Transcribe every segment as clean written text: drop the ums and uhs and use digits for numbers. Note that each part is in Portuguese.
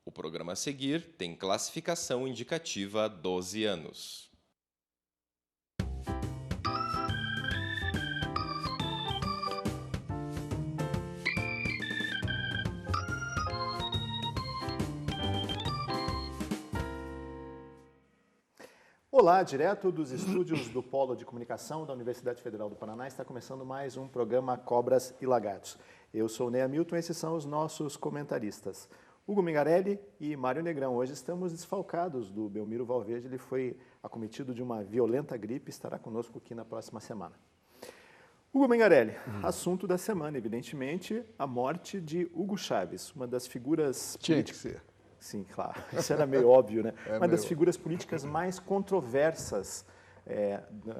O programa a seguir tem classificação indicativa 12 anos. Olá, direto dos estúdios do Polo de Comunicação da Universidade Federal do Paraná, está começando mais um programa Cobras e Lagartos. Eu sou o Ney Hamilton e esses são os nossos comentaristas. Hugo Mingarelli e Mário Negrão. Hoje estamos desfalcados do Belmiro Valverde, ele foi acometido de uma violenta gripe e estará conosco aqui na próxima semana. Hugo Mingarelli, assunto da semana, evidentemente, a morte de Hugo Chávez, uma das figuras... Tinha que ser. Sim, claro. Isso era meio óbvio, né? Uma das figuras políticas mais controversas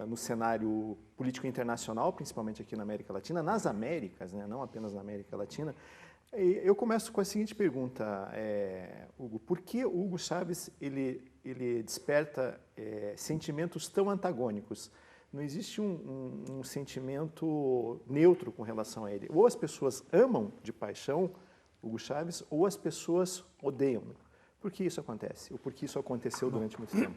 no cenário político internacional, principalmente aqui na América Latina, nas Américas, né? Não apenas na América Latina. E eu começo com a seguinte pergunta, Hugo. Por que o Hugo Chávez ele desperta sentimentos tão antagônicos? Não existe um sentimento neutro com relação a ele. Ou as pessoas amam de paixão Hugo Chávez, ou as pessoas odeiam. Por que isso acontece? Ou por que isso aconteceu durante muito tempo?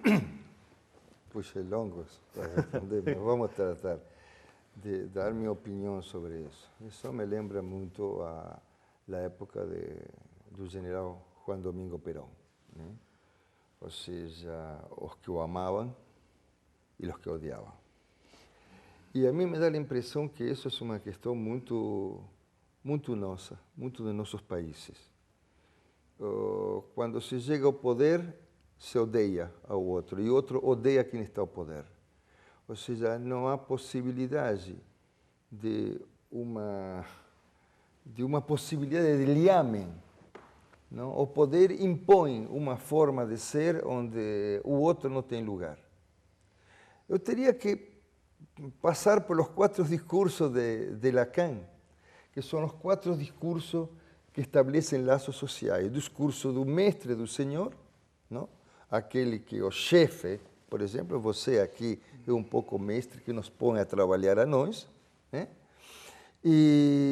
Puxa, é longo para responder, mas vamos tratar de dar minha opinião sobre isso. Isso me lembra muito a época do general Juan Domingo Perón, né? Ou seja, os que o amavam e os que odiavam. E a mim me dá a impressão que isso é uma questão muito nossa, muito de nossos países. Quando se chega ao poder, se odeia ao outro, e o outro odeia quem está ao poder. Ou seja, não há possibilidade de uma possibilidade de liamen. Não? O poder impõe uma forma de ser onde o outro não tem lugar. Eu teria que passar pelos 4 discursos de Lacan, que são os 4 discursos que estabelecem laços sociais. O discurso do mestre, do senhor, não? Aquele que o chefe, por exemplo, você aqui é um pouco mestre que nos põe a trabalhar a nós, né?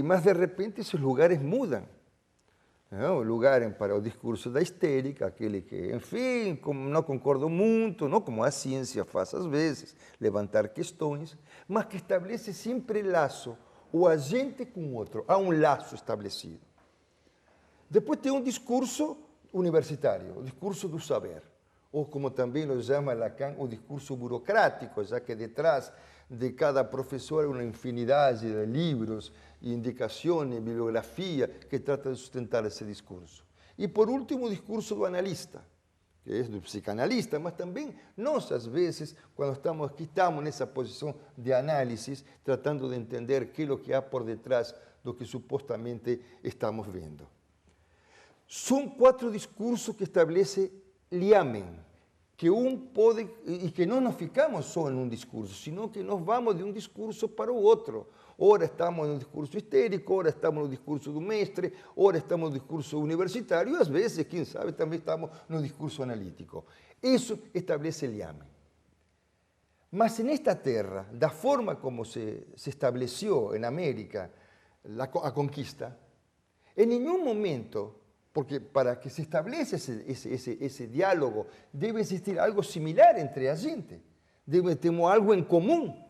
Mas de repente esses lugares mudam. Não? Lugares para o discurso da histérica, aquele que, enfim, não concordo muito, não como a ciência faz às vezes, levantar questões, mas que estabelece sempre laço, o agente com o outro, há um laço estabelecido. Depois tem um discurso universitário, o discurso do saber, ou como também o chama Lacan, o discurso burocrático, já que detrás de cada professor há uma infinidade de livros, indicações, bibliografia, que trata de sustentar esse discurso. E por último, o discurso do analista, que é do psicanalista, mas também nós, às vezes, quando estamos aqui, estamos nessa posição de análise, tratando de entender o que há por detrás do que supostamente estamos vendo. São 4 discursos que estabelecem liamen, que pode, e que não nos ficamos só em um discurso, sino que nós vamos de um discurso para o outro. Ora estamos no discurso histérico, ora estamos no discurso do mestre, ora estamos no discurso universitário, e às vezes, quem sabe, também estamos no discurso analítico. Isso estabelece liamen. Mas nesta terra, da forma como se estabeleceu na América a conquista, em nenhum momento, porque para que se estabeleça esse diálogo, deve existir algo similar entre a gente, deve ter algo em comum.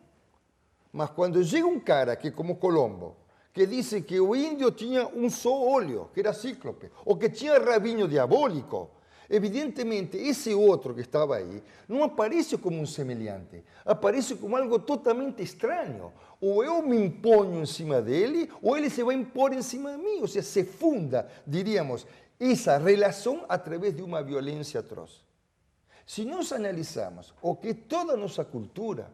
Mas quando chega um cara que, como Colombo, que disse que o índio tinha um só olho, que era cíclope, ou que tinha rabinho diabólico, evidentemente esse outro que estava aí não aparece como um semelhante, aparece como algo totalmente estranho. Ou eu me imponho em cima dele, ou ele se vai impor em cima de mim. Ou seja, se funda, diríamos, essa relação através de uma violência atroz. Se nós analisamos o que toda a nossa cultura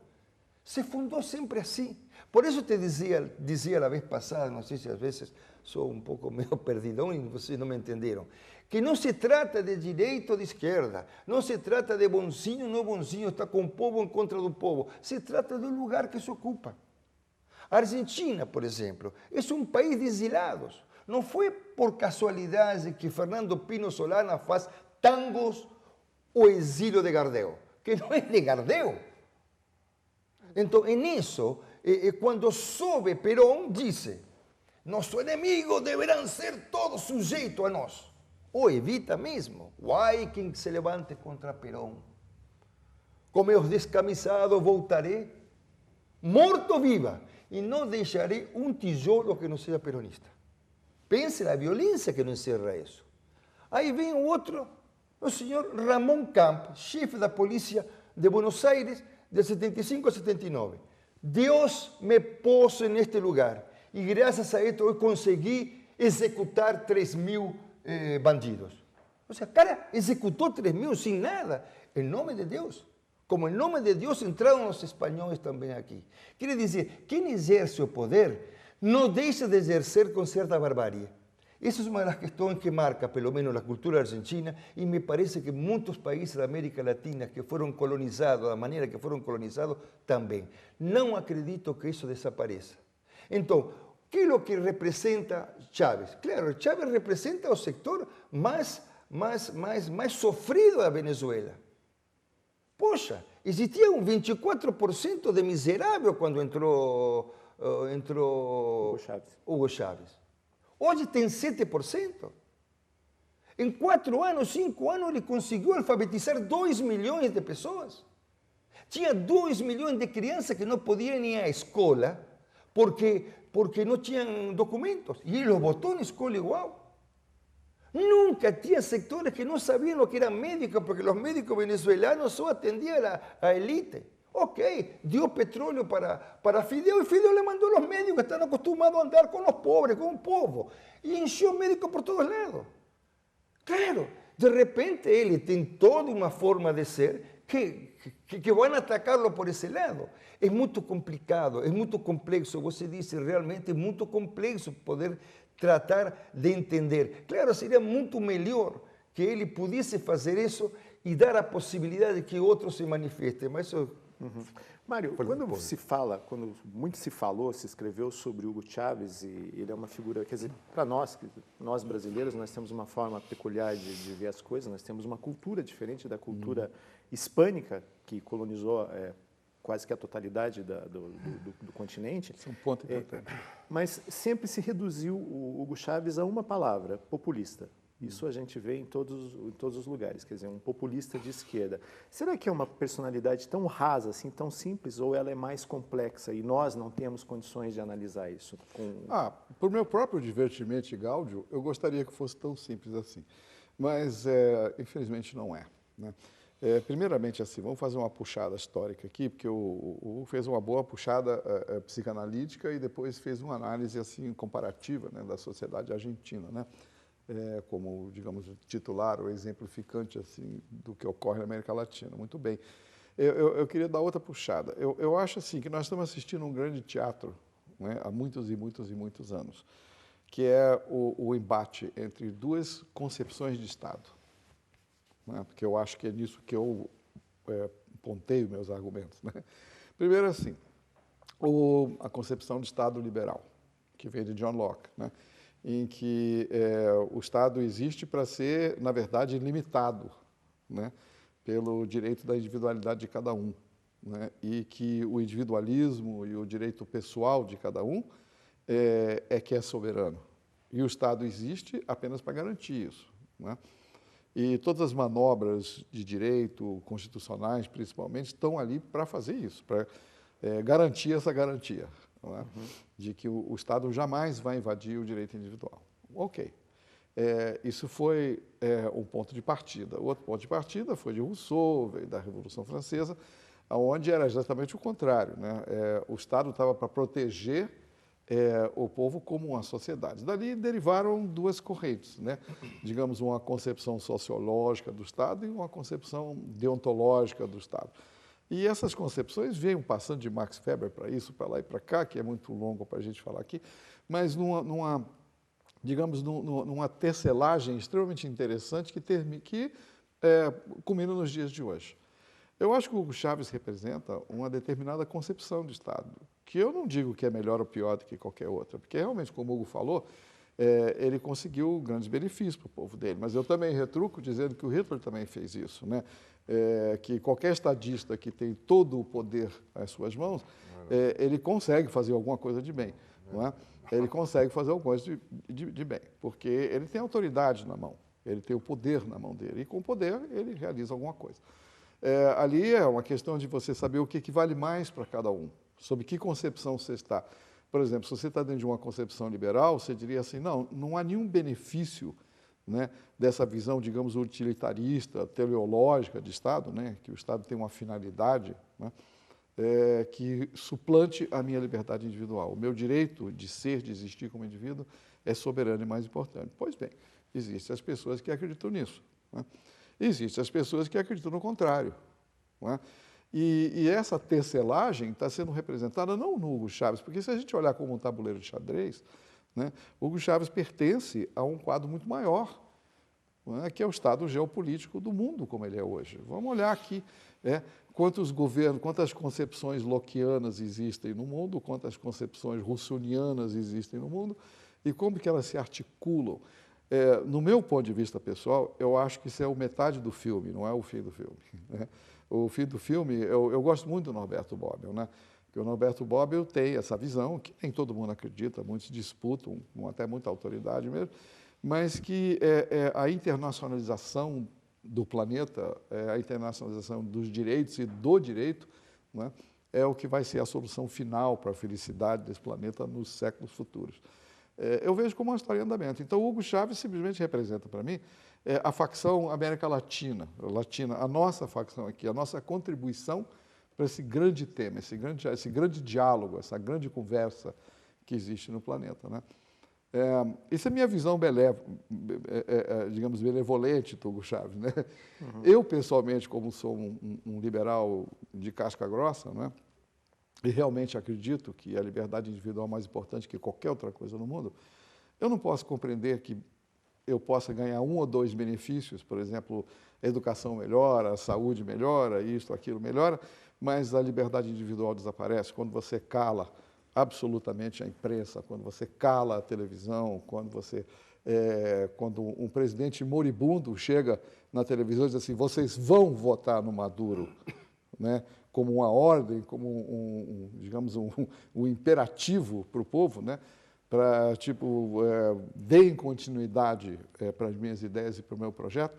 se fundou sempre assim. Por isso te dizia a vez passada, não sei se às vezes sou um pouco meio perdidão e vocês não me entenderam, que não se trata de direita ou de esquerda, não se trata de bonzinho ou não bonzinho, está com o povo ou em contra do povo, se trata do lugar que se ocupa. A Argentina, por exemplo, é um país de exilados. Não foi por casualidade que Fernando Pino Solana faz tangos o exílio de Gardel, que não é de Gardel. Então, nisso, quando sobe Perón, disse: nosso inimigo deverão ser todos sujeitos a nós. ou evita mesmo. Ai, quem se levante contra Perón. Com meus descamisados voltarei, morto ou viva, e não deixarei um tijolo que não seja peronista. Pense na violência que não encerra isso. Aí vem o outro, o senhor Ramón Camp, chefe da polícia de Buenos Aires, de 75 a 79. Deus me pôs neste lugar e graças a isso eu consegui executar 3.000 bandidos. Ou seja, cara, executou 3.000 sem nada, em nome de Deus. Como em nome de Deus entraram os espanhóis também aqui. Quer dizer, quem exerce o poder não deixa de exercer com certa barbárie. Essa é uma das questões que marca, pelo menos, a cultura argentina, e me parece que muitos países da América Latina que foram colonizados, da maneira que foram colonizados, também. Não acredito que isso desapareça. Então, o que é o que representa Chávez? Claro, Chávez representa o sector mais sofrido da Venezuela. Poxa, existia um 24% de miserável quando entrou Hugo Chávez. Hoje tem 7%. Em 4 anos, 5 anos, ele conseguiu alfabetizar 2 milhões de pessoas. Tinha 2 milhões de crianças que não podiam ir à escola porque não tinham documentos. E ele os botou na escola igual. Nunca tinha sectores que não sabiam o que era médico, porque os médicos venezuelanos só atendiam a elite. Ok, deu petróleo para Fidel e Fidel le mandou os médicos que estão acostumados a andar com os pobres, com o povo. E encheu médicos por todos lados. Claro, de repente ele tem toda uma forma de ser que vão atacá-lo por esse lado. É muito complicado, é muito complexo. Você disse, realmente é muito complexo poder tratar de entender. Claro, seria muito melhor que ele pudesse fazer isso e dar a possibilidade de que outros se manifestem, mas isso... Mário, quando muito se falou, se escreveu sobre Hugo Chávez, e ele é uma figura, quer dizer, para nós brasileiros, nós temos uma forma peculiar de ver as coisas, nós temos uma cultura diferente da cultura hispânica, que colonizou quase que a totalidade do continente. Esse é um ponto importante. Mas sempre se reduziu o Hugo Chávez a uma palavra, populista. Isso a gente vê em todos os lugares, quer dizer, um populista de esquerda. Será que é uma personalidade tão rasa, assim, tão simples, ou ela é mais complexa e nós não temos condições de analisar isso? Por meu próprio divertimento e gáudio, eu gostaria que fosse tão simples assim. Mas, infelizmente, não é, né? Primeiramente, assim, vamos fazer uma puxada histórica aqui, porque o Hugo fez uma boa puxada psicanalítica e depois fez uma análise assim, comparativa, né, da sociedade argentina, né? Como, digamos, titular ou exemplificante assim, do que ocorre na América Latina. Muito bem. Eu queria dar outra puxada. Eu acho assim, que nós estamos assistindo um grande teatro, né, há muitos e muitos e muitos anos, que é o embate entre duas concepções de Estado. Né, porque eu acho que é nisso que eu ponteio meus argumentos. Né? Primeiro, assim, a concepção de Estado liberal, que veio de John Locke, né? Em que o Estado existe para ser, na verdade, limitado, né, pelo direito da individualidade de cada um, né, e que o individualismo e o direito pessoal de cada um que é soberano. E o Estado existe apenas para garantir isso. Né? E todas as manobras de direito, constitucionais principalmente, estão ali para fazer isso, para garantir essa garantia. Não é? De que o Estado jamais vai invadir o direito individual. Ok. Isso foi um ponto de partida. O outro ponto de partida foi de Rousseau, veio da Revolução Francesa, onde era exatamente o contrário. Né? O Estado estava para proteger o povo como uma sociedade. Dali derivaram duas correntes, né? Digamos, uma concepção sociológica do Estado e uma concepção deontológica do Estado. E essas concepções vêm passando de Max Weber para isso, para lá e para cá, que é muito longo para a gente falar aqui, mas numa tecelagem extremamente interessante que culmina nos dias de hoje. Eu acho que o Hugo Chávez representa uma determinada concepção de Estado, que eu não digo que é melhor ou pior do que qualquer outra, porque realmente, como o Hugo falou, ele conseguiu grandes benefícios para o povo dele, mas eu também retruco dizendo que o Hitler também fez isso, né? Que qualquer estadista que tem todo o poder às suas mãos, ele consegue fazer alguma coisa de bem, não é? Ele consegue fazer alguma coisa de bem, porque ele tem autoridade na mão. Ele tem o poder na mão dele. E com o poder, ele realiza alguma coisa. Ali é uma questão de você saber o que vale mais para cada um, sobre que concepção você está. Por exemplo, se você está dentro de uma concepção liberal, você diria assim, não há nenhum benefício, né, dessa visão, digamos, utilitarista, teleológica de Estado, né, que o Estado tem uma finalidade, né, que suplante a minha liberdade individual. O meu direito de ser, de existir como indivíduo é soberano e mais importante. Pois bem, existem as pessoas que acreditam nisso, né? Existem as pessoas que acreditam no contrário, não é? E essa tecelagem está sendo representada não no Hugo Chávez, porque se a gente olhar como um tabuleiro de xadrez, né, Hugo Chávez pertence a um quadro muito maior, não é, que é o estado geopolítico do mundo como ele é hoje. Vamos olhar aqui, quantos governos, quantas concepções lockeanas existem no mundo, quantas concepções russonianas existem no mundo e como que elas se articulam. No meu ponto de vista pessoal, eu acho que isso é metade do filme, não é o fim do filme, né? O fim do filme, eu gosto muito do Norberto Bobbio, né? Porque o Norberto Bobbio tem essa visão, que nem todo mundo acredita, muitos disputam, com até muita autoridade mesmo, mas que a internacionalização do planeta, a internacionalização dos direitos e do direito, né, é o que vai ser a solução final para a felicidade desse planeta nos séculos futuros. Eu vejo como uma história em andamento. Então, o Hugo Chávez simplesmente representa para mim a facção América Latina, a nossa facção aqui, a nossa contribuição para esse grande tema, esse grande diálogo, essa grande conversa que existe no planeta, né? Essa é a minha visão, digamos, benevolente do Hugo Chávez, né? Uhum. Eu, pessoalmente, como sou um liberal de casca grossa, né, e realmente acredito que a liberdade individual é mais importante que qualquer outra coisa no mundo, eu não posso compreender que eu possa ganhar 1 ou 2 benefícios, por exemplo, a educação melhora, a saúde melhora, isto, aquilo melhora, mas a liberdade individual desaparece quando você cala absolutamente a imprensa, quando você cala a televisão, quando um presidente moribundo chega na televisão e diz assim, vocês vão votar no Maduro, né, como uma ordem, como digamos, um imperativo para o povo, né, para, deem continuidade para as minhas ideias e para o meu projeto.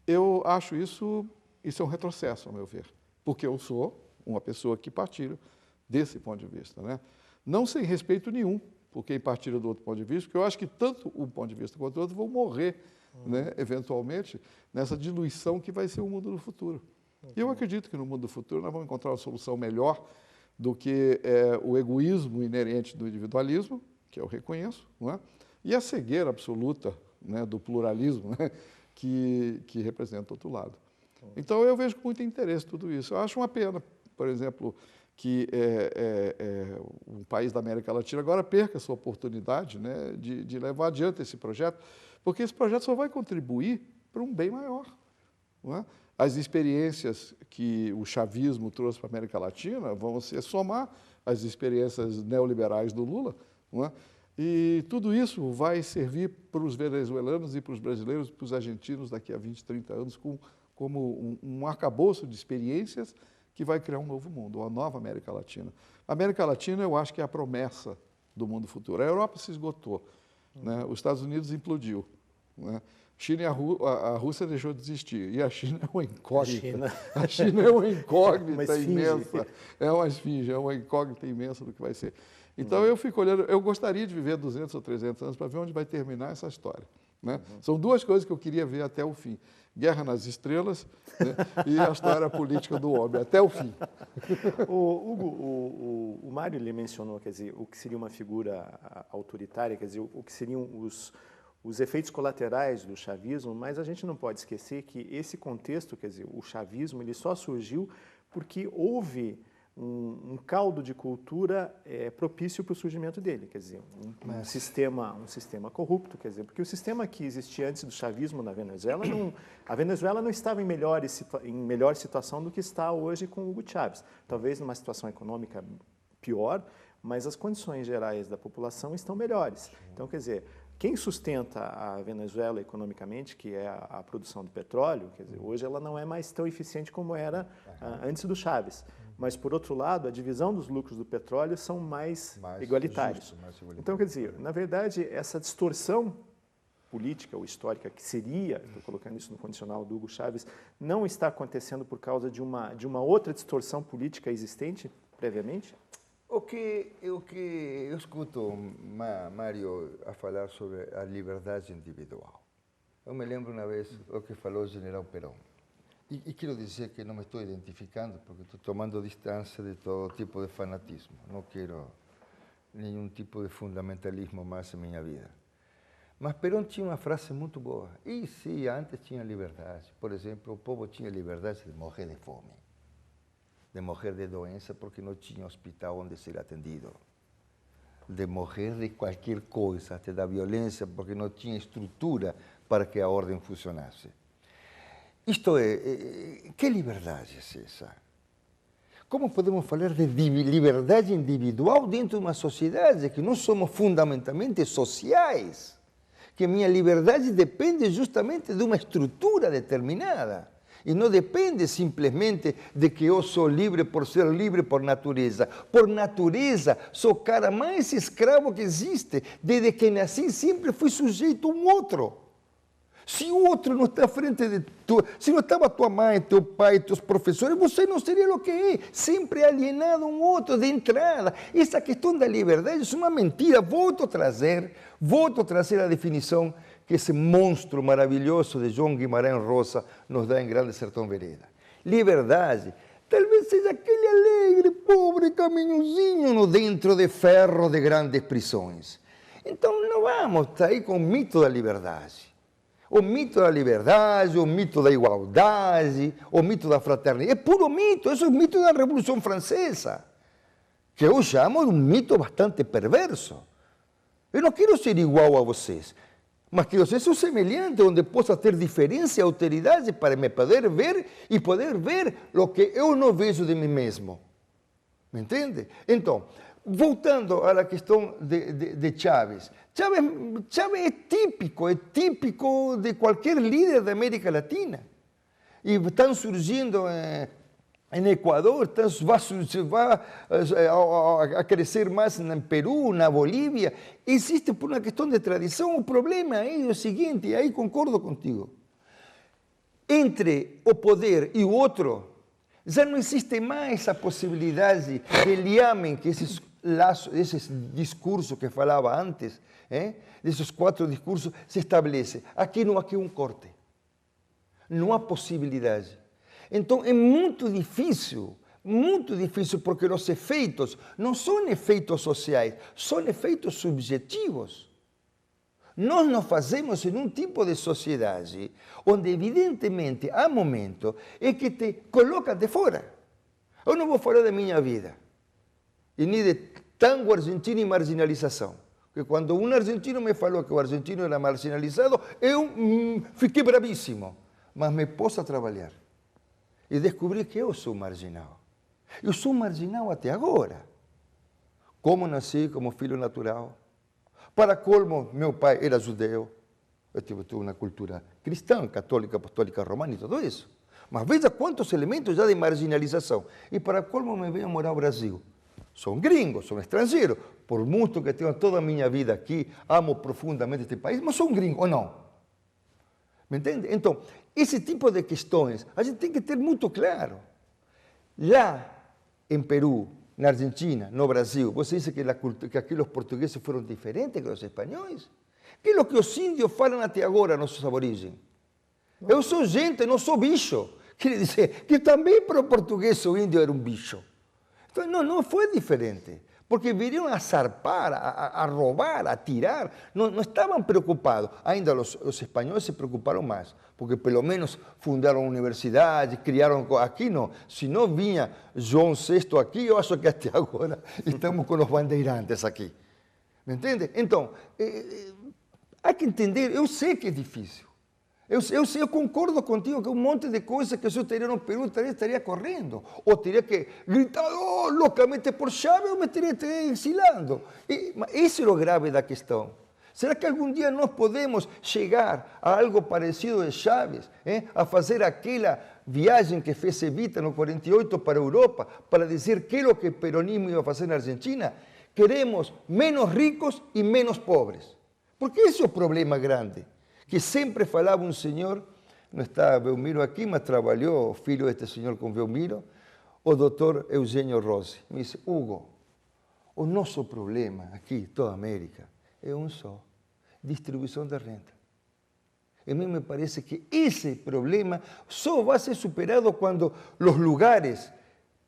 Eu acho isso é um retrocesso, ao meu ver, porque eu sou uma pessoa que partilha desse ponto de vista, né? Não sem respeito nenhum por quem partilha do outro ponto de vista, porque eu acho que tanto um ponto de vista quanto o outro vão morrer, né, eventualmente, nessa diluição que vai ser o mundo do futuro. E eu acredito que no mundo do futuro nós vamos encontrar uma solução melhor do que o egoísmo inerente do individualismo, que eu reconheço, não é? E a cegueira absoluta, né, do pluralismo, né, que representa o outro lado. Então, eu vejo com muito interesse tudo isso. Eu acho uma pena, por exemplo, que um país da América Latina agora perca essa oportunidade, né, de levar adiante esse projeto, porque esse projeto só vai contribuir para um bem maior, não é? As experiências que o chavismo trouxe para a América Latina vão se somar às experiências neoliberais do Lula, não é? E tudo isso vai servir para os venezuelanos e para os brasileiros, para os argentinos daqui a 20, 30 anos, como um arcabouço de experiências que vai criar um novo mundo, uma nova América Latina. A América Latina, eu acho que é a promessa do mundo futuro. A Europa se esgotou, né? Os Estados Unidos implodiu, né? China e a Rússia deixou de existir. E a China é uma incógnita. A China é uma incógnita imensa. É uma esfinge, é uma incógnita imensa do que vai ser. Então, eu fico olhando, eu gostaria de viver 200 ou 300 anos para ver onde vai terminar essa história, né? São 2 coisas que eu queria ver até o fim. Guerra nas Estrelas, né, e a história política do homem, até o fim. Hugo, o Mário lhe mencionou, quer dizer, o que seria uma figura autoritária, quer dizer, o que seriam os efeitos colaterais do chavismo, mas a gente não pode esquecer que esse contexto, quer dizer, o chavismo, ele só surgiu porque houve um caldo de cultura propício para o surgimento dele, quer dizer, um sistema corrupto, quer dizer, porque o sistema que existia antes do chavismo na Venezuela, a Venezuela não estava em melhor situação do que está hoje com o Hugo Chávez, talvez numa situação econômica pior, mas as condições gerais da população estão melhores. Então, quer dizer, quem sustenta a Venezuela economicamente, que é a produção de petróleo, quer dizer, hoje ela não é mais tão eficiente como era antes do Chávez. Mas, por outro lado, a divisão dos lucros do petróleo são mais igualitários. Então, quer dizer, na verdade, essa distorção política ou histórica que seria, estou colocando isso no condicional do Hugo Chávez, não está acontecendo por causa de uma outra distorção política existente previamente? O que eu escuto Mário a falar sobre a liberdade individual. Eu me lembro uma vez o que falou o general Perón. E quero dizer que não me estou identificando, porque estou tomando distância de todo tipo de fanatismo. Não quero nenhum tipo de fundamentalismo mais em minha vida. Mas Perón tinha uma frase muito boa. E sim, antes tinha liberdade. Por exemplo, o povo tinha liberdade de morrer de fome, de morrer de doença porque não tinha hospital onde ser atendido, de morrer de qualquer coisa, até da violência, porque não tinha estrutura para que a ordem funcionasse. Isto é, que liberdade é essa? Como podemos falar de liberdade individual dentro de uma sociedade que nós somos fundamentalmente sociais? Que minha liberdade depende justamente de uma estrutura determinada. E não depende simplesmente de que eu sou livre por ser livre por natureza. Por natureza, sou o cara mais escravo que existe. Desde que nasci, sempre fui sujeito a um outro. Se o outro não está à frente de tu, se não estava tua mãe, teu pai, teus professores, você não seria o que é. Sempre alienado a um outro de entrada. Essa questão da liberdade é uma mentira. Volto a trazer a definição que esse monstro maravilhoso de João Guimarães Rosa nos dá em Grande Sertão Vereda. Liberdade talvez seja aquele alegre, pobre caminhozinho no dentro de ferro de grandes prisões. Então não vamos sair com o mito da liberdade. O mito da liberdade, o mito da igualdade, o mito da fraternidade. É puro mito, isso é o mito da Revolução Francesa, que eu chamo de um mito bastante perverso. Eu não quero ser igual a vocês, mas quero ser semelhante, onde possa ter diferença e alteridade para me poder ver e poder ver o que eu não vejo de mim mesmo. Me entende? Então, voltando à questão de Chávez. Chávez é típico de qualquer líder da América Latina. E estão surgindo em Equador, vai a crescer mais em Peru, na Bolívia. Existe por uma questão de tradição. O problema é o seguinte, e aí concordo contigo. Entre o poder e o outro, já não existe mais a possibilidade que liamem, que esses discursos que falava antes, desses 4 discursos, se estabelece. Aqui não há um corte. Não há possibilidade. Então, é muito difícil, porque os efeitos não são efeitos sociais, são efeitos subjetivos. Nós nos fazemos em um tipo de sociedade onde, evidentemente, há momentos em que te coloca de fora. Eu não vou falar da minha vida, e nem de tango argentino e marginalização. Porque quando um argentino me falou que o argentino era marginalizado, eu fiquei bravíssimo. Mas me pus a trabalhar e descobri que eu sou marginal. Eu sou marginal até agora. Como nasci como filho natural. Para colmo, meu pai era judeu. Eu tive uma cultura cristã, católica, apostólica, romana e tudo isso. Mas veja quantos elementos já de marginalização. E para colmo, me venho morar ao Brasil. Sou um gringo, sou um estrangeiro. Por muito que tenho toda a minha vida aqui, amo profundamente este país, mas sou um gringo, ou não? Me entende? Então, esse tipo de questões a gente tem que ter muito claro. Lá em Peru, na Argentina, no Brasil, você diz que aqui os portugueses foram diferentes que os espanhóis? Que é o que os índios falam até agora, nossos aborígenes? Eu sou gente, não sou bicho. Quer dizer que também para o português o índio era um bicho. Então, não foi diferente. Porque viriam a zarpar, a roubar, a tirar. Não estavam preocupados. Ainda os espanhóis se preocuparam mais, porque pelo menos fundaram universidades, criaram... Aqui não. Se não vinha João VI aqui, eu acho que até agora estamos com os bandeirantes aqui. Me entende? Então, há que entender, eu sei que é difícil. Eu concordo contigo que um monte de coisas que se eu teria no Peru estaria correndo. Ou teria que gritar loucamente por Chávez ou me teria exilando. Mas esse é o grave da questão. Será que algum dia nós podemos chegar a algo parecido de Chávez? A fazer aquela viagem que fez Evita no 48 para a Europa, para dizer que é o que o peronismo ia fazer na Argentina? Queremos menos ricos e menos pobres. Porque esse é o problema grande. que sempre falava um senhor, não está Belmiro aqui, mas trabalhou, filho deste senhor com Belmiro, o doutor Eugênio Rossi. Me disse, Hugo, o nosso problema aqui, toda a América, é um só, distribuição da renda. A mim me parece que esse problema só vai ser superado quando os lugares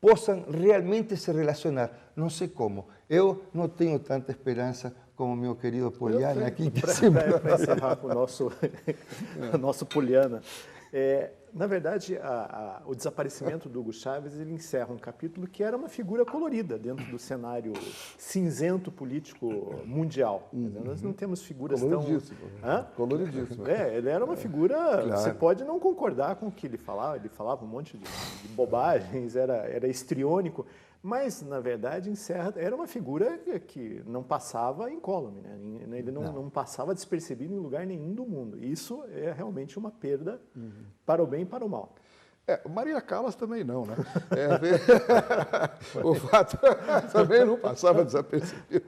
possam realmente se relacionar. Não sei como. Eu não tenho tanta esperança como meu querido Poliana aqui. Para encerrar com o nosso Poliana. Na verdade, o desaparecimento do Hugo Chávez ele encerra um capítulo que era uma figura colorida dentro do cenário cinzento político mundial. Nós não temos figuras Coloridíssimo. Coloridíssimo. Ele era uma figura... Claro. Você pode não concordar com o que ele falava um monte de bobagens, era histriônico, mas, na verdade, era uma figura que não passava incólume, né? Ele não passava despercebido em lugar nenhum do mundo. Isso é realmente uma perda para o bem e para o mal. Maria Callas também não, né? O fato também não passava desapercebido.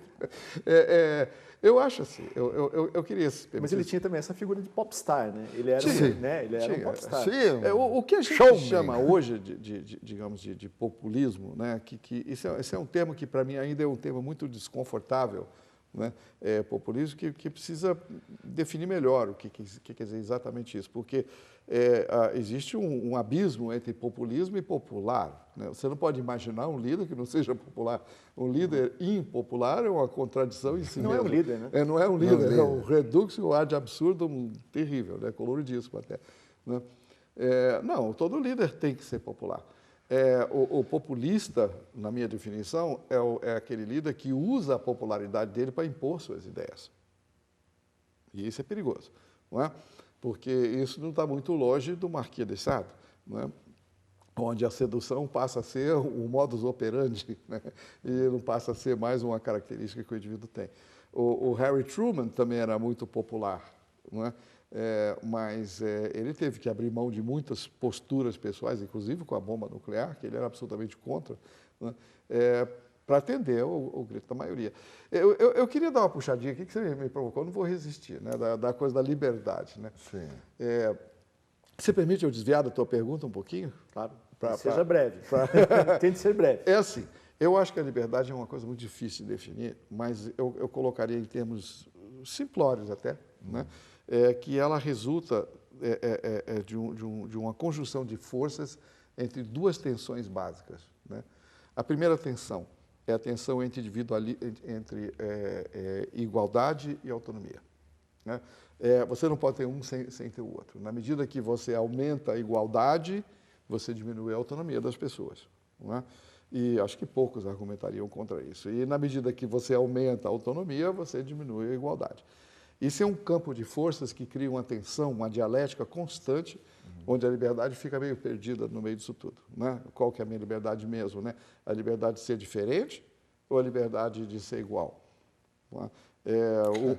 Eu acho assim, eu queria... Mas ele tinha também essa figura de popstar, né? Ele era, ele era um popstar. O que a gente chama hoje de populismo, né? Que esse é um termo que para mim ainda é um termo muito desconfortável, né? Populismo que precisa definir melhor o que quer dizer exatamente isso, porque existe um abismo entre populismo e popular, né? Você não pode imaginar um líder que não seja popular. Um líder impopular é uma contradição em si mesmo. Não é um líder, né? Não é um líder, é um reduxio ad absurdum terrível, né? Coloridíssimo até, né? Não, todo líder tem que ser popular. O populista, na minha definição, é aquele líder que usa a popularidade dele para impor suas ideias. E isso é perigoso, não é? Porque isso não está muito longe do Marquês de Sade, não é? Onde a sedução passa a ser um modus operandi, né? E não passa a ser mais uma característica que o indivíduo tem. O Harry Truman também era muito popular, não é? Mas ele teve que abrir mão de muitas posturas pessoais, inclusive com a bomba nuclear, que ele era absolutamente contra, né? Para atender o grito da maioria. Eu queria dar uma puxadinha aqui, que você me provocou, não vou resistir, né? Da coisa da liberdade, né? Sim. Você permite eu desviar da tua pergunta um pouquinho? Claro, seja breve. Tente ser breve. É assim, eu acho que a liberdade é uma coisa muito difícil de definir, mas eu colocaria em termos simplórios até, né? Que ela resulta de uma conjunção de forças entre duas tensões básicas, né? A primeira tensão é a tensão entre igualdade e autonomia, né? Você não pode ter um sem ter o outro. Na medida que você aumenta a igualdade, você diminui a autonomia das pessoas, não é? E acho que poucos argumentariam contra isso. E na medida que você aumenta a autonomia, você diminui a igualdade. Isso é um campo de forças que cria uma tensão, uma dialética constante, onde a liberdade fica meio perdida no meio disso tudo, né? Qual que é a minha liberdade mesmo, né? A liberdade de ser diferente ou a liberdade de ser igual? Não é?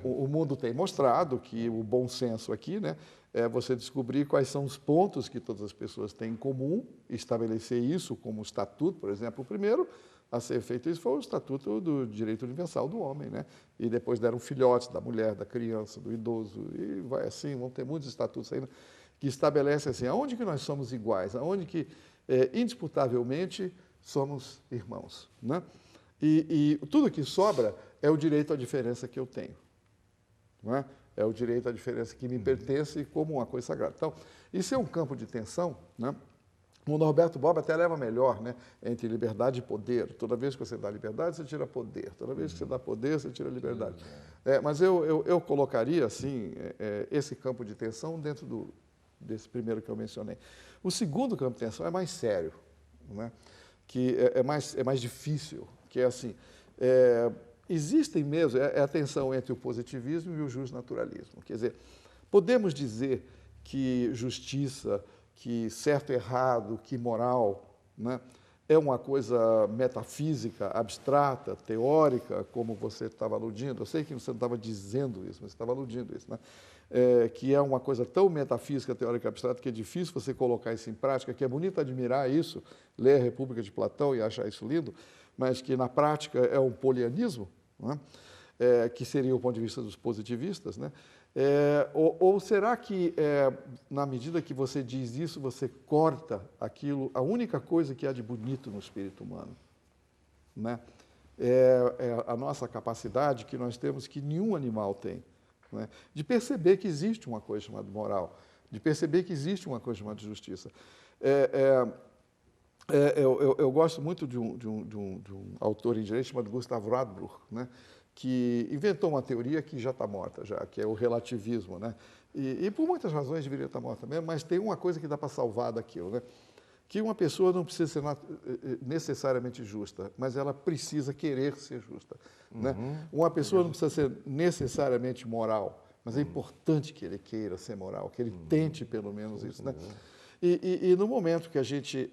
O mundo tem mostrado que o bom senso aqui, né, é você descobrir quais são os pontos que todas as pessoas têm em comum, estabelecer isso como estatuto, por exemplo. O primeiro a ser feito isso foi o Estatuto do Direito Universal do Homem, né? E depois deram filhotes da mulher, da criança, do idoso, e vai assim, vão ter muitos estatutos ainda que estabelecem assim, aonde que nós somos iguais, aonde que, indisputavelmente, somos irmãos, né? E tudo que sobra é o direito à diferença que eu tenho, não é? É o direito à diferença que me pertence como uma coisa sagrada. Então, isso é um campo de tensão, né? O Norberto Bobbio até leva melhor, né, entre liberdade e poder. Toda vez que você dá liberdade, você tira poder. Toda vez que você dá poder, você tira liberdade. Mas eu colocaria, assim, esse campo de tensão dentro desse primeiro que eu mencionei. O segundo campo de tensão é mais sério, né, que é mais difícil, que é assim, existem mesmo, a tensão entre o positivismo e o justnaturalismo. Quer dizer, podemos dizer que justiça, que certo e errado, que moral, né, é uma coisa metafísica, abstrata, teórica, como você estava aludindo. Eu sei que você não estava dizendo isso, mas você estava aludindo isso, né? Que é uma coisa tão metafísica, teórica, abstrata, que é difícil você colocar isso em prática, que é bonito admirar isso, ler a República de Platão e achar isso lindo, mas que na prática é um polianismo, né? que seria o ponto de vista dos positivistas, né? Ou será que, na medida que você diz isso, você corta aquilo, a única coisa que há de bonito no espírito humano, né? É a nossa capacidade que nós temos, que nenhum animal tem, né? De perceber que existe uma coisa chamada moral, de perceber que existe uma coisa chamada justiça. Eu gosto muito de um autor em direito chamado Gustav Radbruch, né? Que inventou uma teoria que já está morta, que é o relativismo, né? E por muitas razões deveria estar morta mesmo, mas tem uma coisa que dá para salvar daquilo, né? Que uma pessoa não precisa ser necessariamente justa, mas ela precisa querer ser justa, né? Uma pessoa não precisa ser necessariamente moral, mas é importante que ele queira ser moral, que ele tente pelo menos isso, né? E no momento que a gente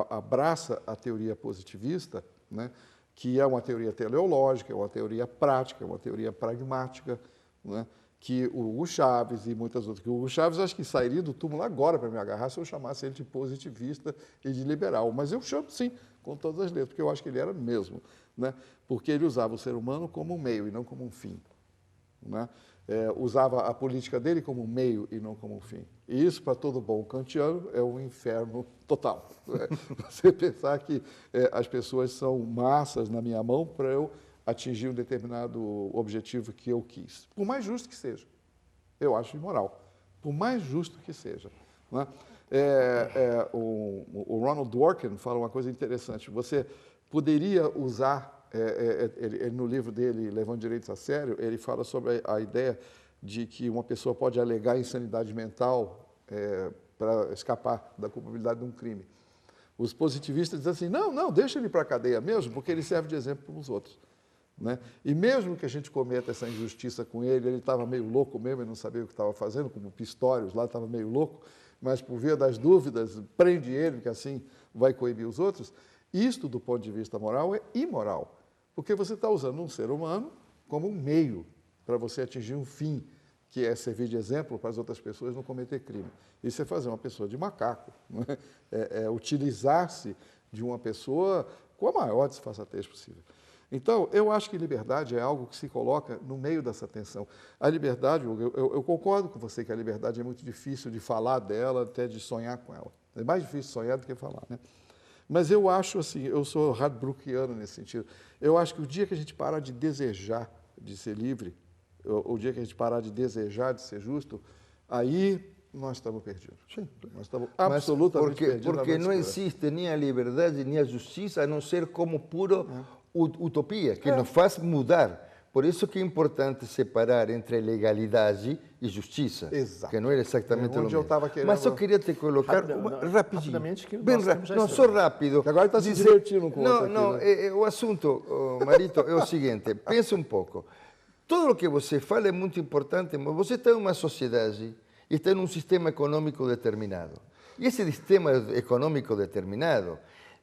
abraça a teoria positivista, né? Que é uma teoria teleológica, é uma teoria prática, é uma teoria pragmática, né? Que o Hugo Chávez e muitas outras. Que o Hugo Chávez acho que sairia do túmulo agora para me agarrar se eu chamasse ele de positivista e de liberal. Mas eu chamo, sim, com todas as letras, porque eu acho que ele era mesmo, né? Porque ele usava o ser humano como um meio e não como um fim, né? Usava a política dele como um meio e não como um fim. E isso, para todo bom kantiano, é um inferno total. Né? Você pensar que as pessoas são massas na minha mão para eu atingir um determinado objetivo que eu quis. Por mais justo que seja. Eu acho imoral. Por mais justo que seja. Né? O Ronald Dworkin fala uma coisa interessante. Você poderia usar... Ele, no livro dele, Levando Direitos a Sério, ele fala sobre a ideia de que uma pessoa pode alegar insanidade mental para escapar da culpabilidade de um crime. Os positivistas dizem assim, não, deixa ele para a cadeia mesmo, porque ele serve de exemplo para os outros. Né? E mesmo que a gente cometa essa injustiça com ele estava meio louco mesmo, ele não sabia o que estava fazendo, como Pistorius lá estava meio louco, mas por via das dúvidas, prende ele, que assim vai coibir os outros. Isto, do ponto de vista moral, é imoral. Porque você está usando um ser humano como um meio para você atingir um fim, que é servir de exemplo para as outras pessoas não cometer crime. Isso é fazer uma pessoa de macaco, não é? Utilizar-se de uma pessoa com a maior disfarçatez possível. Então, eu acho que liberdade é algo que se coloca no meio dessa tensão. A liberdade, eu concordo com você que a liberdade é muito difícil de falar dela, até de sonhar com ela. É mais difícil sonhar do que falar, né? Mas eu acho assim, eu sou Radbruchiano nesse sentido. Eu acho que o dia que a gente parar de desejar de ser livre, o dia que a gente parar de desejar de ser justo, aí nós estamos perdidos. Sim. Nós estamos absolutamente perdidos. Porque não existe nem a liberdade nem a justiça, a não ser como pura utopia, que nos faz mudar. Por isso que é importante separar entre legalidade e justiça, exato, que não é exatamente o mesmo. Eu estava querendo... Mas eu queria te colocar rapidinho, bem rápido, não, só rápido. Agora está se divertindo com isso. Não, o assunto, Marito, é o seguinte, pensa um pouco. Tudo o que você fala é muito importante, mas você está em uma sociedade e está em um sistema econômico determinado. E esse sistema econômico determinado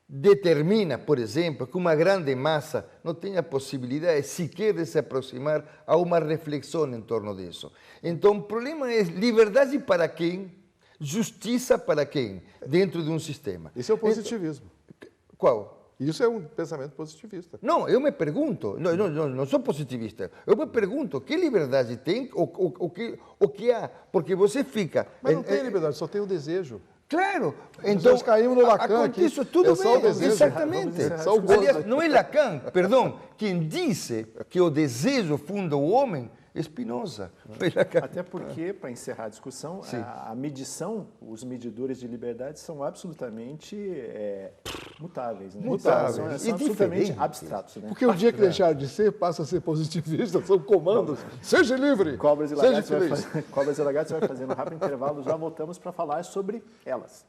determina, por exemplo, que uma grande massa não tenha possibilidade sequer de se aproximar a uma reflexão em torno disso. Então, o problema é liberdade para quem, justiça para quem, dentro de um sistema. Isso é o positivismo. Qual? Isso é um pensamento positivista. Não, eu me pergunto, não sou positivista, eu me pergunto que liberdade tem, o que há, porque você fica... Mas não tem liberdade, só tem o desejo. Claro, então nós caímos no Lacan aqui. Isso tudo só o bem, desejo. exatamente. Aliás, não é Lacan, perdão, quem disse que o desejo funda o homem é Spinoza. Até porque, para encerrar a discussão, a medição, os medidores de liberdade são absolutamente mutáveis. Né? Mutáveis. São absolutamente abstratos. Né? Porque o dia que deixar de ser, passa a ser positivista, são comandos. Seja livre, Cobras e seja feliz. Cobras e Lagartos vai fazendo um rápido intervalo, já voltamos para falar sobre elas.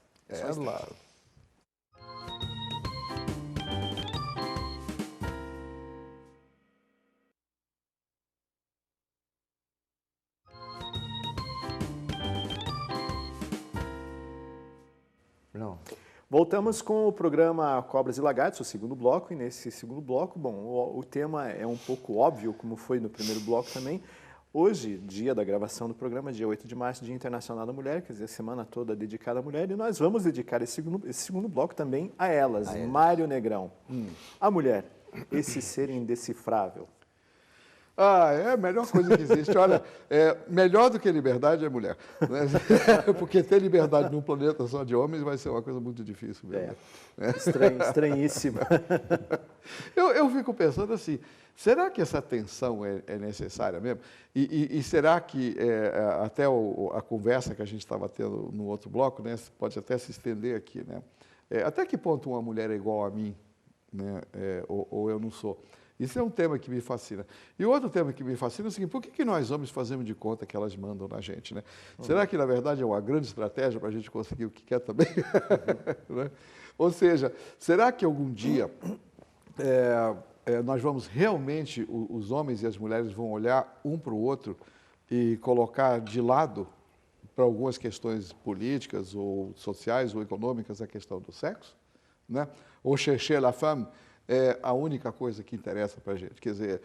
Não. Voltamos com o programa Cobras e Lagartos, o segundo bloco, e nesse segundo bloco, bom, o tema é um pouco óbvio, como foi no primeiro bloco também. Hoje, dia da gravação do programa, dia 8 de março, Dia Internacional da Mulher, quer dizer, a semana toda dedicada à mulher, e nós vamos dedicar esse segundo bloco também a elas. Mário Negrão, a mulher, esse ser indecifrável. Ah, é a melhor coisa que existe. Olha, melhor do que liberdade é mulher. Né? Porque ter liberdade num planeta só de homens vai ser uma coisa muito difícil mesmo. Estranhíssima. Eu fico pensando assim, será que essa tensão é necessária mesmo? E será que até a conversa que a gente estava tendo no outro bloco, né, pode até se estender aqui, né? Até que ponto uma mulher é igual a mim, né, ou eu não sou? Isso é um tema que me fascina. E outro tema que me fascina é o seguinte, por que nós homens fazemos de conta que elas mandam na gente? Né? Será que, na verdade, é uma grande estratégia para a gente conseguir o que quer também? Né? Ou seja, será que algum dia nós vamos realmente, os homens e as mulheres vão olhar um para o outro e colocar de lado, para algumas questões políticas ou sociais ou econômicas, a questão do sexo? Né? Ou chercher la femme é a única coisa que interessa para a gente. Quer dizer,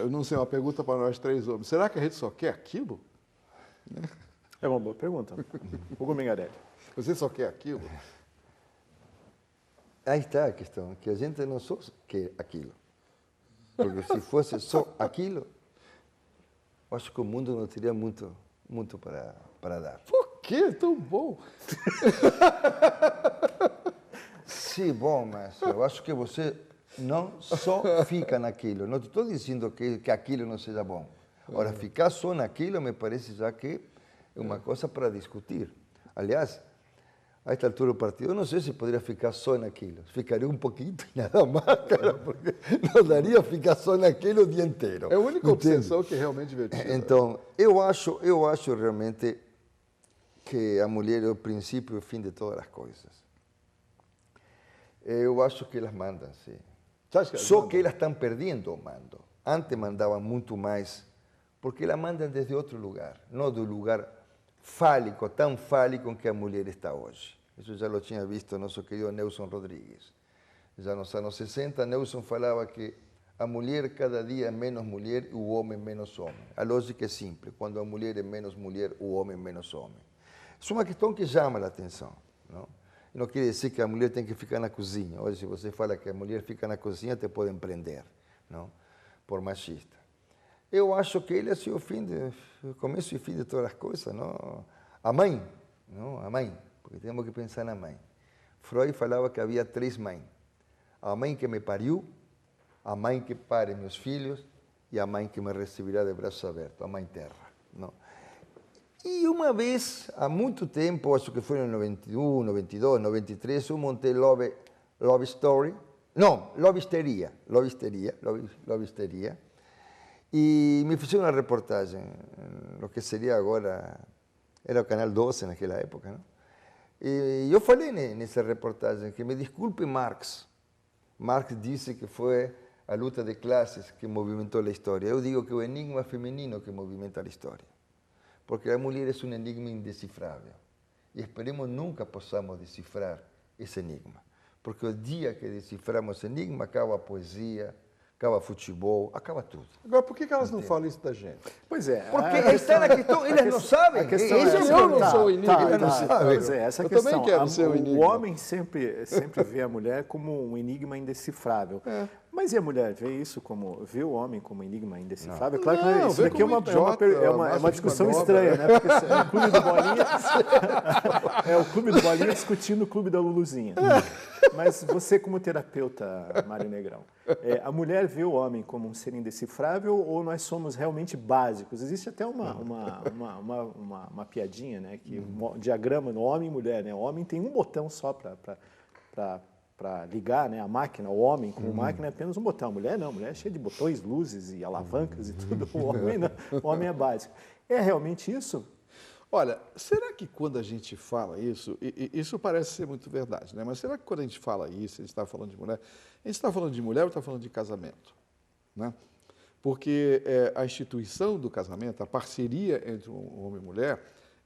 eu não sei, uma pergunta para nós três homens. Será que a gente só quer aquilo? É uma boa pergunta. Hugo Mingarelli. Você só quer aquilo? Aí está a questão, que a gente não só quer aquilo. Porque se fosse só aquilo, acho que o mundo não teria muito para dar. Por que tão bom? Sim, bom, mas eu acho que você não só fica naquilo. Não estou dizendo que aquilo não seja bom. Agora, ficar só naquilo me parece já que é uma coisa para discutir. Aliás, a esta altura do partido, eu não sei se poderia ficar só naquilo. Ficaria um pouquinho e nada mais, cara, porque não daria ficar só naquilo o dia inteiro. É a única obsessão que é realmente divertida. Então, eu acho realmente que a mulher é o princípio e o fim de todas as coisas. Eu acho que elas mandam, sim. Só que elas estão perdendo o mando. Antes mandavam muito mais, porque elas mandam desde outro lugar, não do lugar fálico, tão fálico que a mulher está hoje. Isso já lo tinha visto nosso querido Nelson Rodrigues. Já nos anos 60, Nelson falava que a mulher cada dia é menos mulher e o homem menos homem. A lógica é simples, quando a mulher é menos mulher, o homem menos homem. Isso é uma questão que chama a atenção, não? Não quer dizer que a mulher tem que ficar na cozinha. Hoje, se você fala que a mulher fica na cozinha, te podem prender, não? Por machista. Eu acho que ele é assim, o começo e fim de todas as coisas, não? A mãe, não? A mãe, porque temos que pensar na mãe. Freud falava que havia 3 mães. A mãe que me pariu, a mãe que pare meus filhos e a mãe que me receberá de braços abertos, a mãe terra, não? E uma vez, há muito tempo, acho que foi em 91, 92, 93, eu montei Love Story, não, Love Histeria, e me fizeram uma reportagem, no que seria agora, era o Canal 12 naquela época, não? E eu falei nessa reportagem que, me desculpe Marx disse que foi a luta de classes que movimentou a história. Eu digo que é o enigma feminino que movimenta a história. Porque a mulher é um enigma indecifrável. E esperemos nunca possamos decifrar esse enigma. Porque o dia que deciframos esse enigma, acaba a poesia, acaba futebol, acaba tudo. Agora, por que elas não falam isso da gente? Pois é. Porque está na questão, eles não sabem. A questão eu não sou o enigma. Ele não sabe. Pois é, essa Eu questão. também quero ser o enigma. O homem sempre vê a mulher como um enigma indecifrável. Mas e a mulher vê isso como, vê o homem como um enigma indecifrável? Claro que Não, isso vê daqui é como idiota, uma discussão manobra. estranha, né? Porque é o Clube do Bolinha, é o Clube do Bolinha discutindo o Clube da Luluzinha. Mas você, como terapeuta, Mário Negrão, a mulher vê o homem como um ser indecifrável ou nós somos realmente básicos? Existe até uma piadinha, né? Que um diagrama no homem e mulher, né? O homem tem um botão só para ligar, né, a máquina, o homem com máquina é apenas um botão. A mulher não, a mulher é cheia de botões, luzes e alavancas e tudo. O homem não, o homem é básico. É realmente isso? Olha, será que quando a gente fala isso, e isso parece ser muito verdade, né? Mas será que quando a gente fala isso, a gente está falando de mulher, a gente está falando de mulher ou está falando de casamento? Né? Porque a instituição do casamento, a parceria entre um homem e mulher,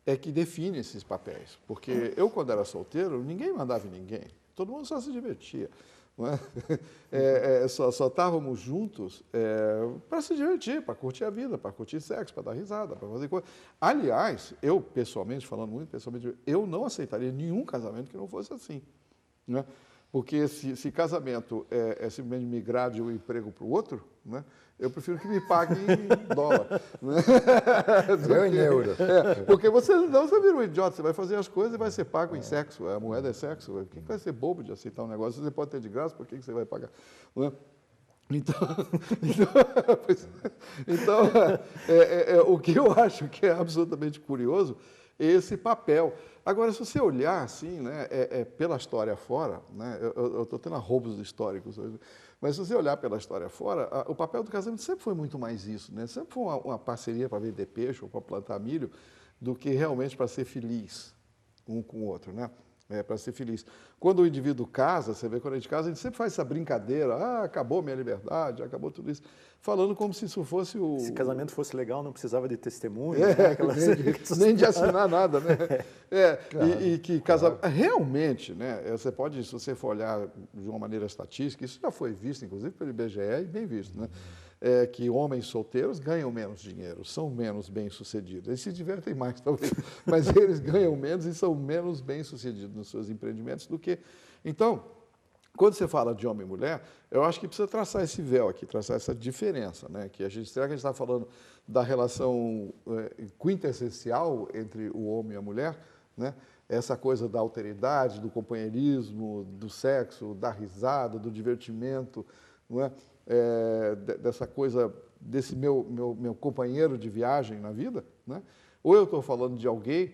é que define esses papéis. Porque eu, quando era solteiro, ninguém mandava em ninguém. Todo mundo só se divertia. Não é? Só estávamos juntos para se divertir, para curtir a vida, para curtir sexo, para dar risada, para fazer coisa. Aliás, eu, pessoalmente, falando muito pessoalmente, eu não aceitaria nenhum casamento que não fosse assim. Né? Porque se casamento é simplesmente migrar de um emprego para o outro, né? Eu prefiro que me pague em dólar. Né? Eu em euro. Porque você vira um idiota, você vai fazer as coisas e vai ser pago em sexo, a moeda é sexo. Quem vai ser bobo de aceitar um negócio? Você pode ter de graça, por que você vai pagar? Não é? Então, o que eu acho que é absolutamente curioso é esse papel. Agora, se você olhar assim, né, pela história fora, né, eu estou tendo arroubos históricos hoje, mas se você olhar pela história fora, o papel do casamento sempre foi muito mais isso, né? Sempre foi uma parceria para vender peixe ou para plantar milho, do que realmente para ser feliz um com o outro, né? Para ser feliz. Quando o indivíduo casa, você vê, quando a gente casa, a gente sempre faz essa brincadeira, acabou minha liberdade, acabou tudo isso, falando como se isso fosse o... Se casamento fosse legal, não precisava de testemunho, né? nem de assinar nada, né? Claro, e que casamento... Realmente, né? Você pode, se você for olhar de uma maneira estatística, isso já foi visto, inclusive, pelo IBGE, e bem visto, né? Que homens solteiros ganham menos dinheiro, são menos bem-sucedidos. Eles se divertem mais, talvez, mas eles ganham menos e são menos bem-sucedidos nos seus empreendimentos do que... Então, quando você fala de homem e mulher, eu acho que precisa traçar esse véu aqui, traçar essa diferença, né? Será que a gente está falando da relação quintessencial entre o homem e a mulher, né? Essa coisa da alteridade, do companheirismo, do sexo, da risada, do divertimento, não é? Dessa coisa, desse meu companheiro de viagem na vida, né? Ou eu estou falando de alguém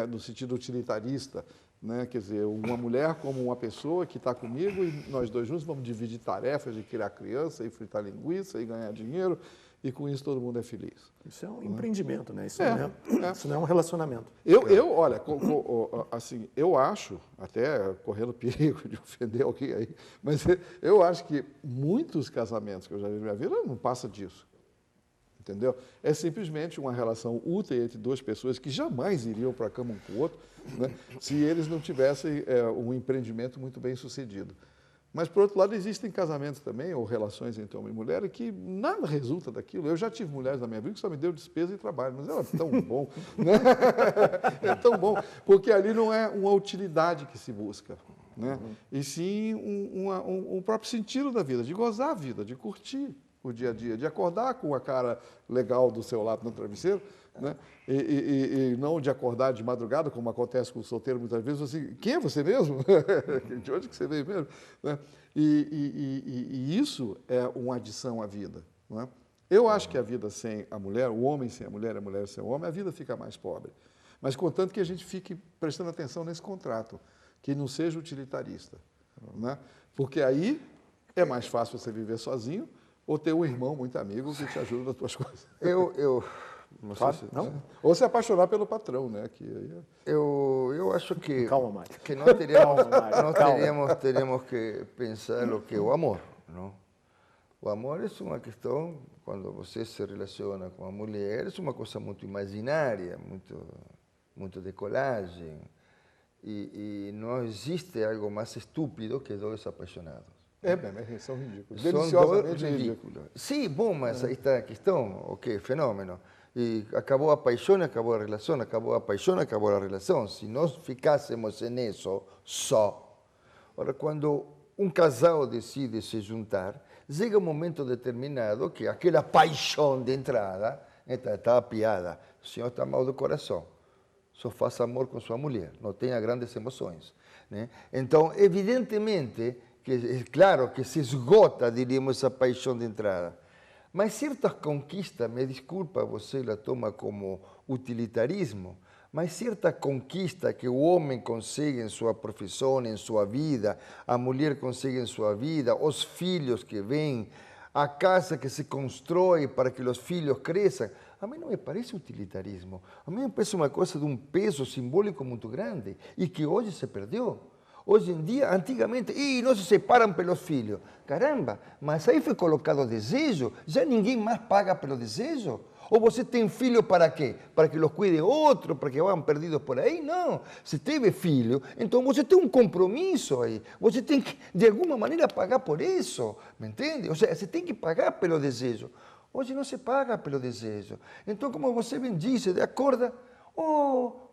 no sentido utilitarista, né? Quer dizer, uma mulher como uma pessoa que está comigo e nós dois juntos vamos dividir tarefas de criar criança e fritar linguiça e ganhar dinheiro e com isso todo mundo é feliz. Isso é um empreendimento, né? Isso não é um relacionamento. Olha, assim, eu acho, até correndo perigo de ofender alguém aí, mas eu acho que muitos casamentos que eu já vi na minha vida não passa disso. Entendeu? É simplesmente uma relação útil entre duas pessoas que jamais iriam para a cama um com o outro, né, se eles não tivessem um empreendimento muito bem sucedido. Mas, por outro lado, existem casamentos também, ou relações entre homem e mulher, que nada resulta daquilo. Eu já tive mulheres na minha vida que só me deu despesa e trabalho, mas era tão bom, né? É tão bom, porque ali não é uma utilidade que se busca, né? E sim um próprio sentido da vida, de gozar a vida, de curtir o dia a dia, de acordar com a cara legal do seu lado no travesseiro, né? E não de acordar de madrugada, como acontece com o solteiro muitas vezes, assim, quem é você mesmo? De onde que você veio mesmo? Né? E isso é uma adição à vida. Não é? Eu acho que a vida sem a mulher, o homem sem a mulher sem o homem, a vida fica mais pobre. Mas contanto que a gente fique prestando atenção nesse contrato, que não seja utilitarista. Né? Porque aí é mais fácil você viver sozinho ou ter um irmão muito amigo que te ajuda nas suas coisas. Não Claro, sei se, não? Ou se apaixonar pelo patrão, né? eu acho que... Calma, Mário. Que nós teríamos, Calma. teríamos que pensar lo que é o amor, não? O amor é uma questão, quando você se relaciona com a mulher, é uma coisa muito imaginária, muito de colagem, e não existe algo mais estúpido que dois apaixonados. São ridículos. São Deliciosamente dois ridículos. Sim, bom, mas aí está a questão, ok, fenômeno. E acabou a paixão, acabou a relação, acabou a paixão, acabou a relação. Se nós ficássemos nisso só. Ora, quando um casal decide se juntar, chega um momento determinado que aquela paixão de entrada está apiada. O senhor está mal do coração. Só faça amor com sua mulher, não tenha grandes emoções. Né? Então, evidentemente, que é claro que se esgota, diríamos, essa paixão de entrada. Mas certas conquistas, me desculpa, você la toma como utilitarismo, mas certa conquista que o homem consegue em sua profissão, em sua vida, a mulher consegue em sua vida, os filhos que vêm, a casa que se constrói para que os filhos cresçam, a mim não me parece utilitarismo. A mim me parece uma coisa de um peso simbólico muito grande e que hoje se perdeu. Hoje em dia, antigamente, não se separam pelos filhos. Caramba, mas aí foi colocado desejo, já ninguém mais paga pelo desejo? Ou você tem filho para quê? Para que los cuide outro, para que vão perdidos por aí? Não. Se teve filho, então você tem um compromisso aí. Você tem que, de alguma maneira, pagar por isso. Me entende? Ou seja, você tem que pagar pelo desejo. Hoje não se paga pelo desejo. Então, como você bem disse, acorda,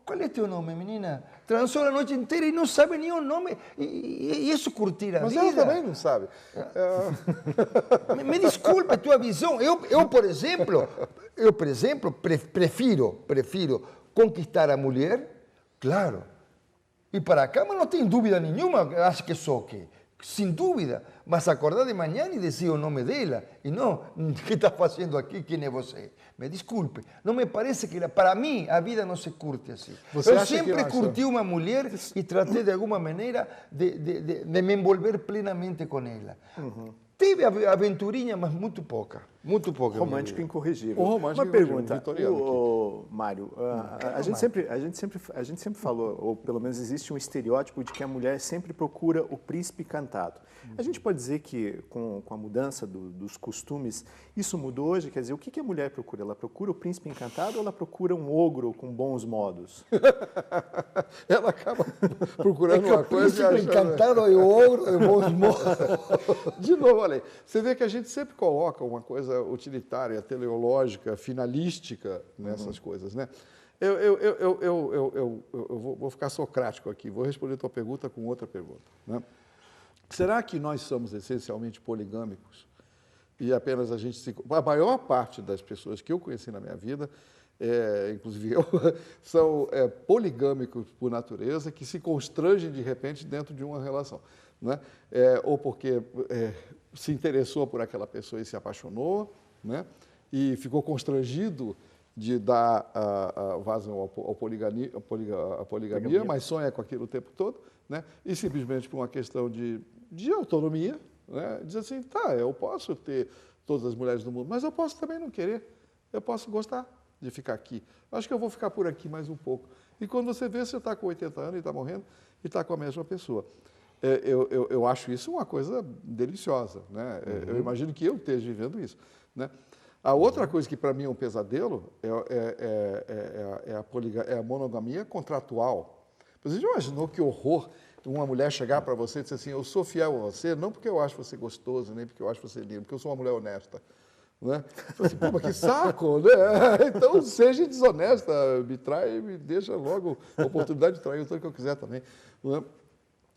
qual é teu nome, menina? Transou a noite inteira e não sabe nem o nome. E isso curtir a Mas vida. ela também não sabe. Me desculpe a tua visão. Por exemplo, prefiro conquistar a mulher, claro. E para a cama não tem dúvida nenhuma, acho que sou o quê? Sem dúvida, mas acordar de manhã e dizer o nome dela, e não, o que está fazendo aqui, quem é você? Me desculpe, não me parece que, para mim, a vida não se curte assim. Você Eu acha que sempre nós curti uma mulher e tratei de alguma maneira de me envolver plenamente com ela. Teve aventurinha, mas muito pouca. Muito pouca. Romântico incorrigível. O romântico Uma pergunta, vitoriano Mário, a gente sempre falou, ou pelo menos existe um estereótipo de que a mulher sempre procura o príncipe encantado. A gente pode dizer que com a mudança dos costumes, isso mudou hoje? Quer dizer, o que a mulher procura? Ela procura o príncipe encantado ou ela procura um ogro com bons modos? Ela acaba procurando uma coisa e O príncipe encantado e o ogro de bons modos. De novo, olha aí, você vê que a gente sempre coloca uma coisa utilitária, teleológica, finalística nessas coisas, né? Eu vou ficar socrático aqui, vou responder a tua pergunta com outra pergunta, né? Será que nós somos essencialmente poligâmicos? E apenas a maior parte das pessoas que eu conheci na minha vida, inclusive eu, são poligâmicos por natureza, que se constrangem de repente dentro de uma relação, né? Ou porque se interessou por aquela pessoa e se apaixonou, né? E ficou constrangido de dar vazão à poligamia, mas sonha com aquilo o tempo todo, né? E simplesmente por uma questão de autonomia, né? Diz assim, tá, eu posso ter todas as mulheres do mundo, mas eu posso também não querer, eu posso gostar de ficar aqui. Acho que eu vou ficar por aqui mais um pouco. E quando você vê, você está com 80 anos e está morrendo e está com a mesma pessoa. Eu acho isso uma coisa deliciosa, né? Eu imagino que eu esteja vivendo isso, né? A outra coisa que para mim é um pesadelo é a monogamia contratual. Você já imaginou que horror uma mulher chegar para você e dizer assim, eu sou fiel a você, não porque eu acho você gostoso, nem porque eu acho você lindo, porque eu sou uma mulher honesta. Né? Assim, pô, mas que saco, né? Então seja desonesta, me trai e me deixa logo a oportunidade de trair o tanto que eu quiser também. Né?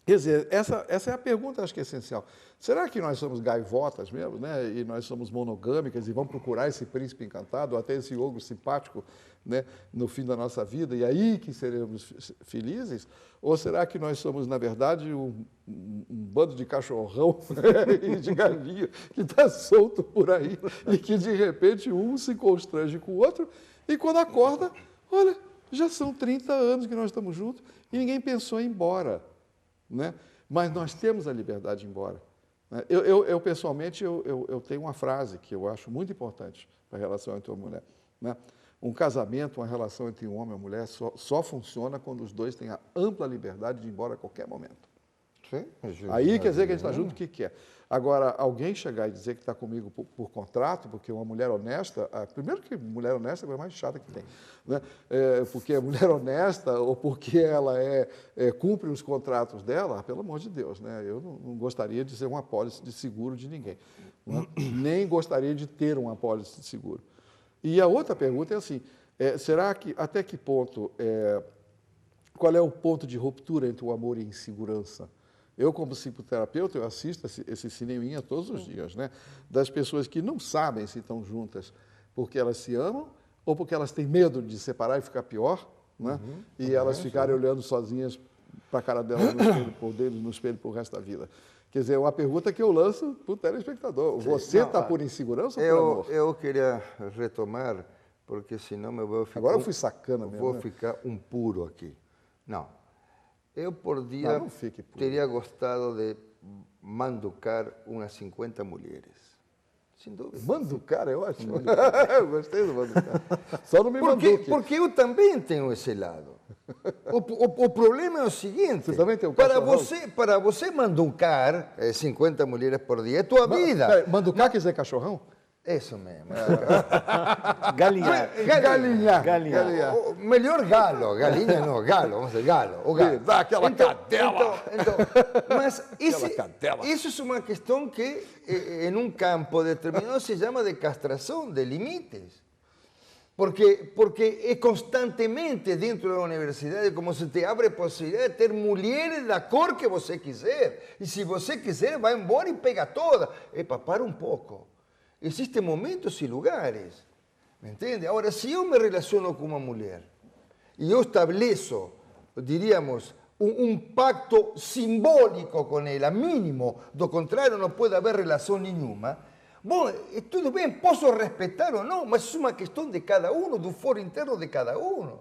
Quer dizer, essa é a pergunta, acho que é essencial. Será que nós somos gaivotas mesmo, né? E nós somos monogâmicas e vamos procurar esse príncipe encantado, ou até esse ogro simpático, né? No fim da nossa vida, e aí que seremos felizes? Ou será que nós somos, na verdade, um bando de cachorrão e de galinha que está solto por aí e que, de repente, um se constrange com o outro e, quando acorda, olha, já são 30 anos que nós estamos juntos e ninguém pensou em ir embora. Né? Mas nós temos a liberdade de ir embora. Eu pessoalmente, eu tenho uma frase que eu acho muito importante para a relação entre uma mulher. Né? Um casamento, uma relação entre um homem e uma mulher só funciona quando os dois têm a ampla liberdade de ir embora a qualquer momento. Sim, aí quer dizer que a gente está junto, o que quer. Agora, alguém chegar e dizer que está comigo por contrato, porque uma mulher honesta, primeiro que mulher honesta é a coisa mais chata que tem, né? Porque é mulher honesta ou porque ela cumpre os contratos dela, pelo amor de Deus, né? Eu não gostaria de ser uma apólice de seguro de ninguém, né? Nem gostaria de ter uma apólice de seguro. E a outra pergunta é assim, será que, até que ponto, qual é o ponto de ruptura entre o amor e a insegurança? Eu, como psicoterapeuta, eu assisto esse cineminha todos os dias, né? Das pessoas que não sabem se estão juntas porque elas se amam ou porque elas têm medo de se separar e ficar pior, né? E elas ficarem olhando sozinhas para a cara dela no espelho por resto da vida. Quer dizer, é uma pergunta que eu lanço para o telespectador. Você está por insegurança ou por amor? Eu queria retomar, porque senão eu vou ficar... Agora eu fui sacana mesmo. Vou ficar um puro aqui. Não. Eu, por dia, não fique puro. teria gostado de manducar umas 50 mulheres. Sem dúvida. Manducar é ótimo. Eu gostei do manducar. Só não me manduque. Porque eu também tenho esse lado. O problema é o seguinte. Você também tem um cachorrão? Para você manducar 50 mulheres por dia, é tua vida. Pera, manducar quer dizer cachorrão? Isso mesmo. Galinhar. Galinhar. Melhor galo. Galinha não, galo. Vamos dizer galo. O galo. Dá aquela cadela. Mas isso é uma questão que, em um campo determinado, se chama de castração de limites. Porque é constantemente dentro da universidade como se te abre a possibilidade de ter mulheres da cor que você quiser. E se você quiser, vai embora e pega toda. Epa, para um pouco. Existem momentos e lugares. Me entende? Agora, se eu me relaciono com uma mulher e eu estabeleço, diríamos, um pacto simbólico com ela, mínimo, do contrário não pode haver relação nenhuma. Bom, tudo bem, posso respeitar ou não, mas é uma questão de cada um, do foro interno de cada um.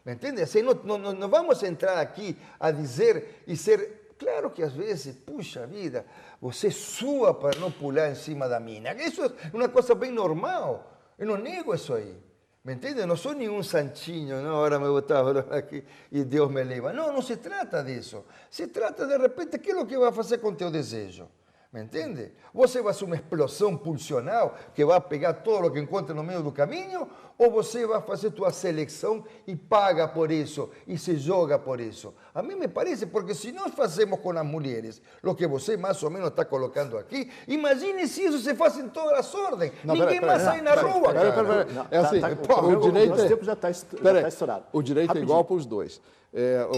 Me entende? Assim, não vamos entrar aqui a dizer e ser... Claro que às vezes, puxa vida, você sua para não pular em cima da mina. Isso é uma coisa bem normal. Eu não nego isso aí. Me entende? Eu não sou nenhum santinho, não? Agora me botava aqui e Deus me leva. Não, não se trata disso. Se trata, de repente, aquilo que vai fazer com teu desejo. Me entende? Você vai ser uma explosão pulsional que vai pegar todo o que encontra no meio do caminho, ou você vai fazer tua seleção e paga por isso, e se joga por isso? A mim me parece, porque se nós fazemos com as mulheres o que você mais ou menos está colocando aqui, imagine se isso se faz em todas as ordens. Ninguém mais sai na rua, cara. É assim, o direito nosso tempo já está estourado. O direito é igual para os dois.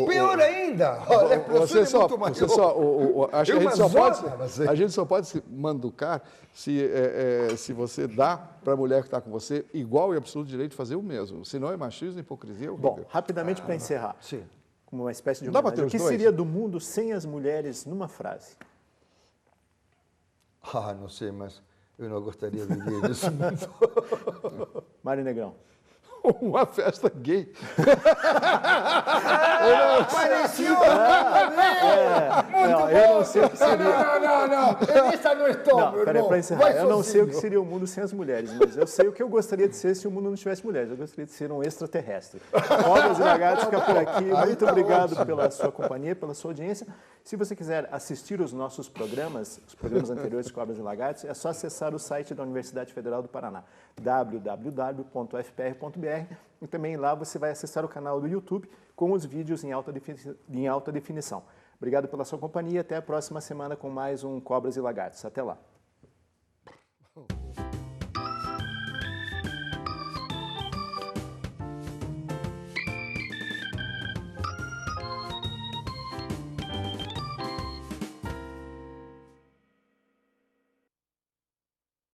Pior ainda, a explosão é muito maior. A gente só pode se manducar se você dá para a mulher que está com você igual e absoluto direito de fazer o mesmo. Senão é machismo, hipocrisia. Bom, rapidamente para encerrar, sim. como uma espécie de Dá pra homenagem, ter o que os dois? seria do mundo sem as mulheres numa frase? Não sei, mas eu não gostaria de viver nesse mundo. Mário Negrão. Uma festa gay. Pareceu! Eu não sei o que seria. Não. Essa não estou, Não, meu peraí, irmão. para encerrar, Vai eu não sei o que sozinho. seria o mundo sem as mulheres, mas eu sei o que eu gostaria de ser se o mundo não tivesse mulheres. Eu gostaria de ser um extraterrestre. Cobras e Lagartos fica por aqui. Muito obrigado pela sua companhia, pela sua audiência. Se você quiser assistir os nossos programas, os programas anteriores de Cobras e Lagartos, é só acessar o site da Universidade Federal do Paraná, www.ufpr.br, e também lá você vai acessar o canal do YouTube com os vídeos em alta definição. Obrigado pela sua companhia. Até a próxima semana com mais um Cobras e Lagartos. Até lá.